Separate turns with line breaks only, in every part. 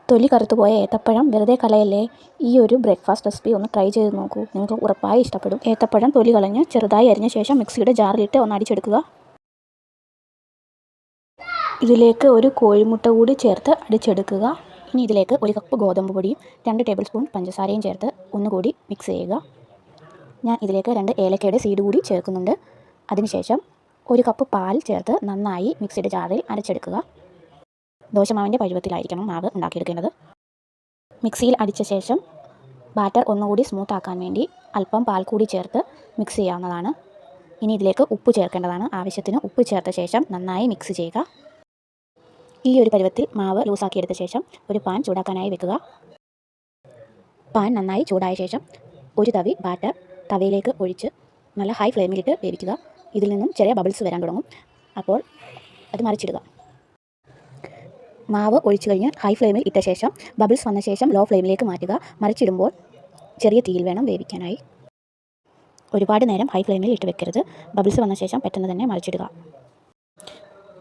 തൊലി കറുത്തുപോയ ഏത്തപ്പഴം വെറുതെ കളയല്ലേ. ഈ ഒരു ബ്രേക്ക്ഫാസ്റ്റ് റെസിപ്പി ഒന്ന് ട്രൈ ചെയ്ത് നോക്കൂ. നിങ്ങൾക്ക് ഉറപ്പായി ഇഷ്ടപ്പെടും. ഏത്തപ്പഴം തൊലി കളഞ്ഞ് ചെറുതായി അരിഞ്ഞ ശേഷം മിക്സിയുടെ ജാറിലിട്ട് ഒന്ന് അടിച്ചെടുക്കുക. ഇതിലേക്ക് ഒരു കോഴിമുട്ട കൂടി ചേർത്ത് അടിച്ചെടുക്കുക. ഇനി ഇതിലേക്ക് 1 കപ്പ് ഗോതമ്പ് പൊടിയും 2 ടേബിൾ സ്പൂൺ പഞ്ചസാരയും ചേർത്ത് ഒന്നുകൂടി മിക്സ് ചെയ്യുക. ഞാൻ ഇതിലേക്ക് 2 ഏലക്കയുടെ സീഡ് കൂടി ചേർക്കുന്നുണ്ട്. അതിനുശേഷം 1 കപ്പ് പാൽ ചേർത്ത് നന്നായി മിക്സിയുടെ ജാറിൽ അരച്ചെടുക്കുക. ദോശമാവിൻ്റെ പരുവത്തിലായിരിക്കണം മാവ് ഉണ്ടാക്കിയെടുക്കേണ്ടത്. മിക്സിയിൽ അടിച്ച ശേഷം ബാറ്റർ ഒന്നുകൂടി സ്മൂത്ത് ആക്കാൻ വേണ്ടി അല്പം പാൽ കൂടി ചേർത്ത് മിക്സ് ചെയ്യാവുന്നതാണ്. ഇനി ഇതിലേക്ക് ഉപ്പ് ചേർക്കേണ്ടതാണ്. ആവശ്യത്തിന് ഉപ്പ് ചേർത്ത ശേഷം നന്നായി മിക്സ് ചെയ്യുക. ഈ ഒരു പരുവത്തിൽ മാവ് ലൂസാക്കിയെടുത്ത ശേഷം ഒരു പാൻ ചൂടാക്കാനായി വെക്കുക. പാൻ നന്നായി ചൂടായ ശേഷം ഒരു തവി ബാറ്റർ തവയിലേക്ക് ഒഴിച്ച് നല്ല ഹൈ ഫ്ലെയിമിലിട്ട് വേവിക്കുക. ഇതിൽ നിന്നും ചെറിയ ബബിൾസ് വരാൻ തുടങ്ങും. അപ്പോൾ അത് മറിച്ചിടുക. മാവ് ഒഴിച്ചു കഴിഞ്ഞ് ഹൈ ഫ്ലെയിമിൽ ഇട്ട ശേഷം ബബിൾസ് വന്ന ശേഷം ലോ ഫ്ലെയിമിലേക്ക് മാറ്റുക. മറിച്ചിടുമ്പോൾ ചെറിയ തീയിൽ വേണം വേവിക്കാനായി. ഒരുപാട് നേരം ഹൈ ഫ്ലെയിമിൽ ഇട്ട് വെക്കരുത്. ബബിൾസ് വന്ന ശേഷം പെട്ടെന്ന് തന്നെ മറിച്ചിടുക.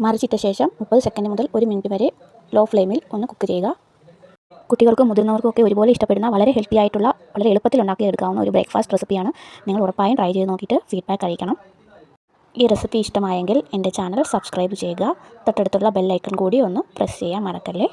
മറിച്ചിട്ട ശേഷം 30 സെക്കൻഡ് മുതൽ 1 മിനിറ്റ് വരെ ലോ ഫ്ലെയിമിൽ ഒന്ന് കുക്ക് ചെയ്യുക. കുട്ടികൾക്കും മുതിർന്നവർക്കും ഒക്കെ ഒരുപോലെ ഇഷ്ടപ്പെടുന്ന വളരെ ഹെൽത്തി ആയിട്ടുള്ള വളരെ എളുപ്പത്തിൽ ഉണ്ടാക്കിയെടുക്കാവുന്ന ഒരു ബ്രേക്ക്ഫാസ്റ്റ് റെസിപ്പിയാണ്. നിങ്ങൾ ഉറപ്പായും ട്രൈ ചെയ്ത് നോക്കിയിട്ട് ഫീഡ്ബാക്ക് അറിയിക്കണം. ഈ റെസിപ്പി ഇഷ്ടമായെങ്കിൽ എൻ്റെ ചാനൽ സബ്സ്ക്രൈബ് ചെയ്യുക. തൊട്ടടുത്തുള്ള ബെൽ ഐക്കൺ കൂടി ഒന്ന് പ്രസ് ചെയ്യാൻ മറക്കല്ലേ.